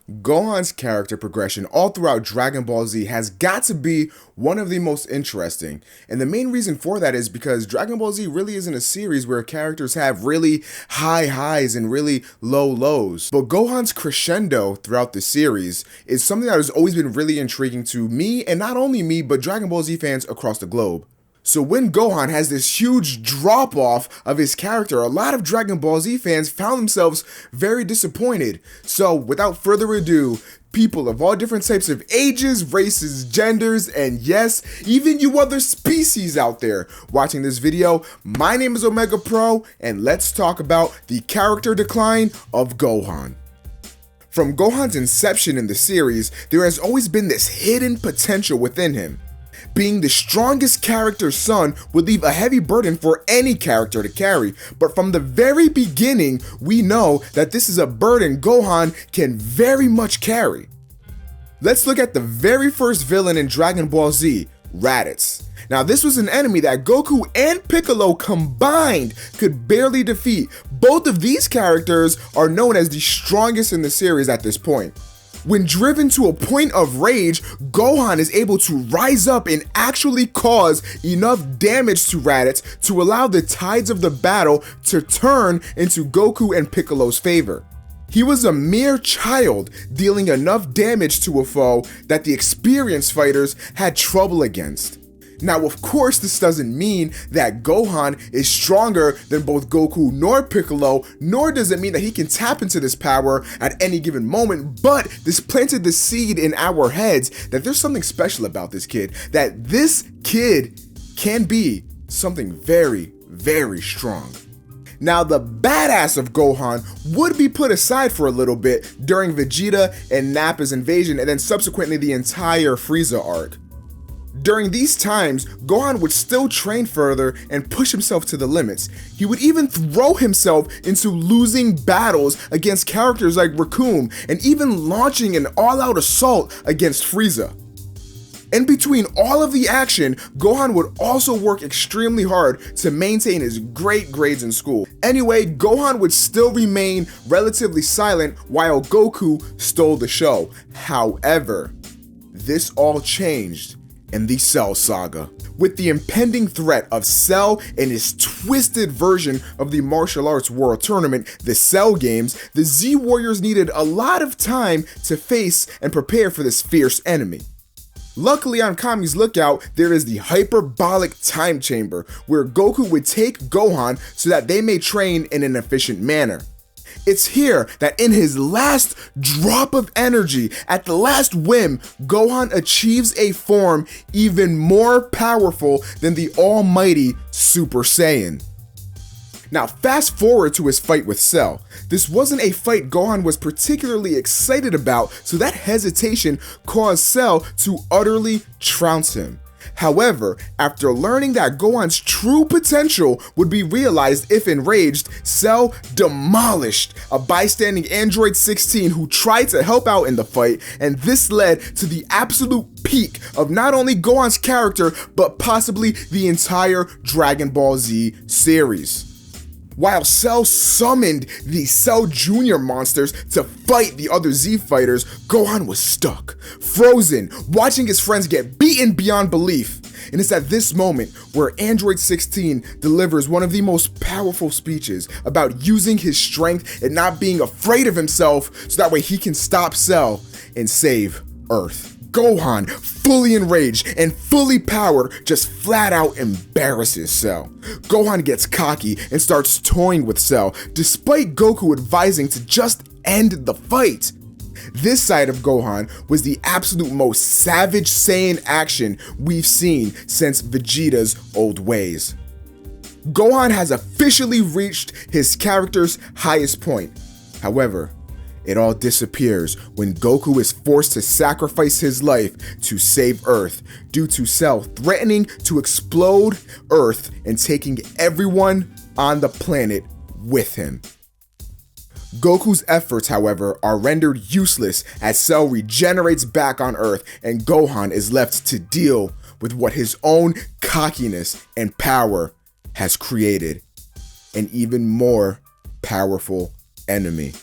Gohan's character progression all throughout Dragon Ball Z has got to be one of the most interesting. And the main reason for that is because Dragon Ball Z really isn't a series where characters have really high highs and really low lows. But Gohan's crescendo throughout the series is something that has always been really intriguing to me, and not only me, but Dragon Ball Z fans across the globe. So when Gohan has this huge drop off of his character, a lot of Dragon Ball Z fans found themselves very disappointed. So without further ado, people of all different types of ages, races, genders, and yes, even you other species out there watching this video, my name is Omega Pro, and let's talk about the character decline of Gohan. From Gohan's inception in the series, there has always been this hidden potential within him. Being the strongest character's son would leave a heavy burden for any character to carry, but from the very beginning, we know that this is a burden Gohan can very much carry. Let's look at the very first villain in Dragon Ball Z, Raditz. Now this was an enemy that Goku and Piccolo combined could barely defeat. Both of these characters are known as the strongest in the series at this point. When driven to a point of rage, Gohan is able to rise up and actually cause enough damage to Raditz to allow the tides of the battle to turn into Goku and Piccolo's favor. He was a mere child, dealing enough damage to a foe that the experienced fighters had trouble against. Now, of course, this doesn't mean that Gohan is stronger than both Goku nor Piccolo, nor does it mean that he can tap into this power at any given moment, but this planted the seed in our heads that there's something special about this kid, that this kid can be something very, very strong. Now, the badass of Gohan would be put aside for a little bit during Vegeta and Nappa's invasion, and then subsequently the entire Frieza arc. During these times, Gohan would still train further and push himself to the limits. He would even throw himself into losing battles against characters like Recoome, and even launching an all-out assault against Frieza. In between all of the action, Gohan would also work extremely hard to maintain his great grades in school. Anyway, Gohan would still remain relatively silent while Goku stole the show. However, this all changed in the Cell Saga. With the impending threat of Cell and his twisted version of the martial arts world tournament, the Cell Games, the Z Warriors needed a lot of time to face and prepare for this fierce enemy. Luckily on Kami's lookout, there is the hyperbolic time chamber, where Goku would take Gohan so that they may train in an efficient manner. It's here that in his last drop of energy, at the last whim, Gohan achieves a form even more powerful than the almighty Super Saiyan. Now fast forward to his fight with Cell. This wasn't a fight Gohan was particularly excited about, so that hesitation caused Cell to utterly trounce him. However, after learning that Gohan's true potential would be realized if enraged, Cell demolished a bystanding Android 16 who tried to help out in the fight, and this led to the absolute peak of not only Gohan's character, but possibly the entire Dragon Ball Z series. While Cell summoned the Cell Jr. monsters to fight the other Z fighters, Gohan was stuck, frozen, watching his friends get beaten beyond belief. And it's at this moment where Android 16 delivers one of the most powerful speeches about using his strength and not being afraid of himself so that way he can stop Cell and save Earth. Gohan, fully enraged and fully powered, just flat out embarrasses Cell. Gohan gets cocky and starts toying with Cell, despite Goku advising to just end the fight. This side of Gohan was the absolute most savage Saiyan action we've seen since Vegeta's old ways. Gohan has officially reached his character's highest point. However, it all disappears when Goku is forced to sacrifice his life to save Earth due to Cell threatening to explode Earth and taking everyone on the planet with him. Goku's efforts, however, are rendered useless as Cell regenerates back on Earth and Gohan is left to deal with what his own cockiness and power has created, an even more powerful enemy.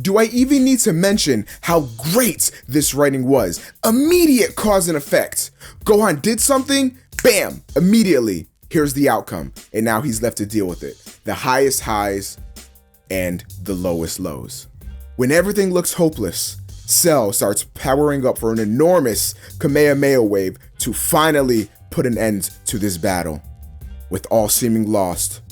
Do I even need to mention how great this writing was? Immediate cause and effect. Gohan did something, bam, immediately. Here's the outcome, and now he's left to deal with it. The highest highs and the lowest lows. When everything looks hopeless, Cell starts powering up for an enormous Kamehameha wave to finally put an end to this battle. With all seeming lost,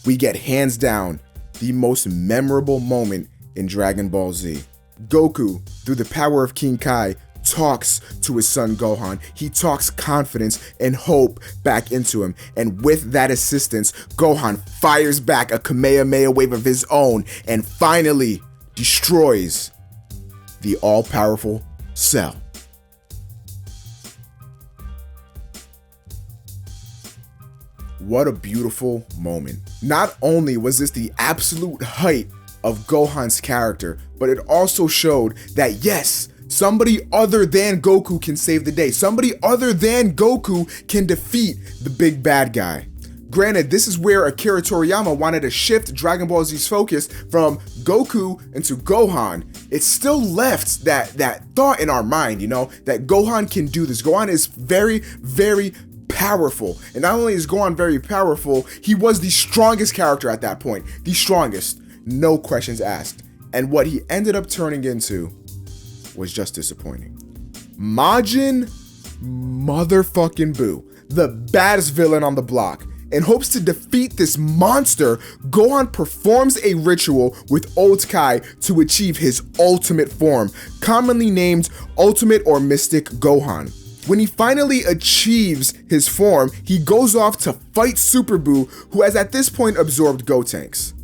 we get hands down the most memorable moment in Dragon Ball Z. Goku, through the power of King Kai, talks to his son Gohan. He talks confidence and hope back into him. And with that assistance, Gohan fires back a Kamehameha wave of his own and finally destroys the all-powerful Cell. What a beautiful moment. Not only was this the absolute height of Gohan's character, but it also showed that yes, somebody other than Goku can save the day. Somebody other than Goku can defeat the big bad guy. Granted, this is where Akira Toriyama wanted to shift Dragon Ball Z's focus from Goku into Gohan. It still left that thought in our mind, that Gohan can do this. Gohan is very, very powerful. And not only is Gohan very powerful, he was the strongest character at that point. The strongest, no questions asked. And what he ended up turning into was just disappointing. Majin motherfucking Buu, the baddest villain on the block. In hopes to defeat this monster, Gohan performs a ritual with Old Kai to achieve his ultimate form, commonly named Ultimate or Mystic Gohan. When he finally achieves his form, he goes off to fight Super Buu, who has at this point absorbed Gotenks.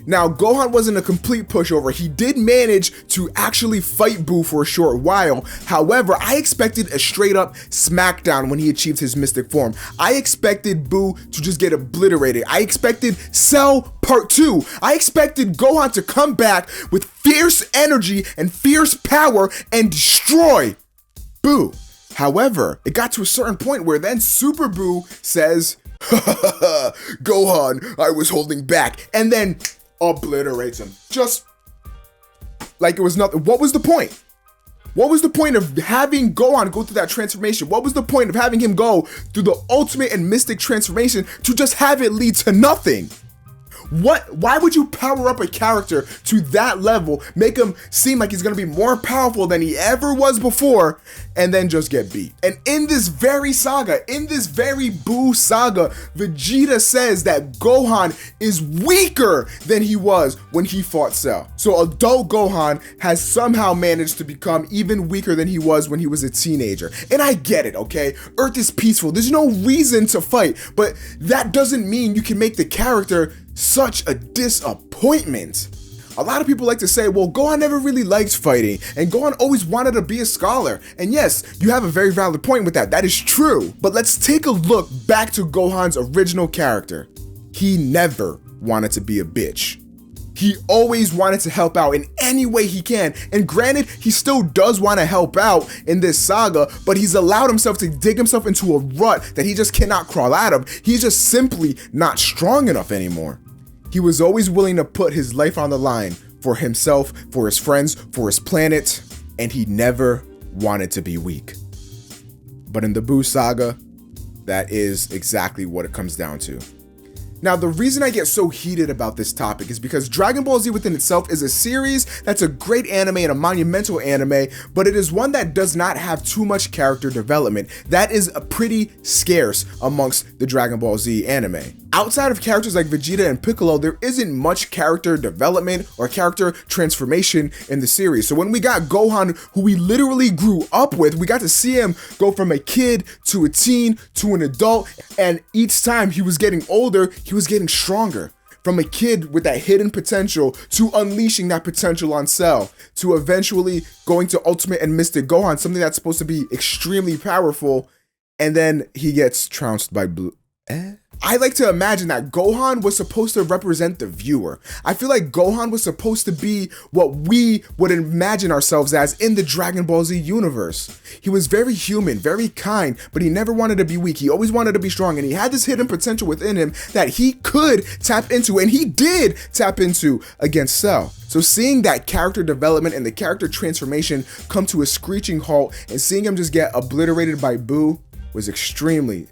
Now, Gohan wasn't a complete pushover. He did manage to actually fight Buu for a short while. However, I expected a straight up smackdown when he achieved his mystic form. I expected Buu to just get obliterated. I expected Cell Part 2. I expected Gohan to come back with fierce energy and fierce power and destroy Buu. However, it got to a certain point where then Super Buu says, Gohan, I was holding back, and then obliterates him. Just like it was nothing. What was the point? What was the point of having Gohan go through that transformation? What was the point of having him go through the ultimate and mystic transformation to just have it lead to nothing? Why would you power up a character to that level, make him seem like he's gonna be more powerful than he ever was before, and then just get beat? And in this very saga, in this very Buu Saga, Vegeta says that Gohan is weaker than he was when he fought Cell. So adult Gohan has somehow managed to become even weaker than he was when he was a teenager. And I get it, okay? Earth is peaceful. There's no reason to fight, but that doesn't mean you can make the character such a disappointment. A lot of people like to say, well, Gohan never really liked fighting, and Gohan always wanted to be a scholar. And yes, you have a very valid point with that. That is true. But let's take a look back to Gohan's original character. He never wanted to be a bitch. He always wanted to help out in any way he can. And granted, he still does want to help out in this saga, but he's allowed himself to dig himself into a rut that he just cannot crawl out of. He's just simply not strong enough anymore. He was always willing to put his life on the line for himself, for his friends, for his planet, and he never wanted to be weak. But in the Buu Saga, that is exactly what it comes down to. Now, the reason I get so heated about this topic is because Dragon Ball Z within itself is a series that's a great anime and a monumental anime, but it is one that does not have too much character development. That is pretty scarce amongst the Dragon Ball Z anime. Outside of characters like Vegeta and Piccolo, there isn't much character development or character transformation in the series. So when we got Gohan, who we literally grew up with, we got to see him go from a kid to a teen to an adult, and each time he was getting older, he was getting stronger. From a kid with that hidden potential to unleashing that potential on Cell, to eventually going to Ultimate and Mystic Gohan, something that's supposed to be extremely powerful, and then he gets trounced by Buu. I like to imagine that Gohan was supposed to represent the viewer. I feel like Gohan was supposed to be what we would imagine ourselves as in the Dragon Ball Z universe. He was very human, very kind, but he never wanted to be weak. He always wanted to be strong, and he had this hidden potential within him that he could tap into, and he did tap into against Cell. So seeing that character development and the character transformation come to a screeching halt and seeing him just get obliterated by Buu was extremely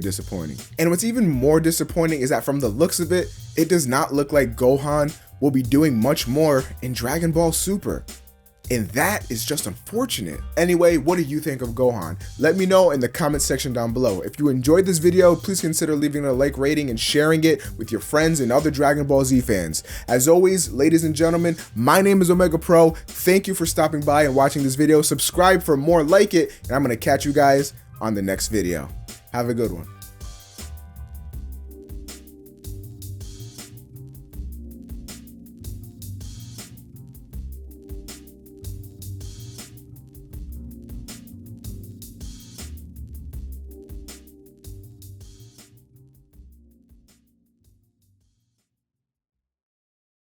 disappointing. And what's even more disappointing is that from the looks of it, it does not look like Gohan will be doing much more in Dragon Ball Super. And that is just unfortunate. Anyway, what do you think of Gohan? Let me know in the comment section down below. If you enjoyed this video, please consider leaving a like rating and sharing it with your friends and other Dragon Ball Z fans. As always, ladies and gentlemen, my name is Omega Pro. Thank you for stopping by and watching this video. Subscribe for more like it, and I'm gonna catch you guys on the next video. Have a good one.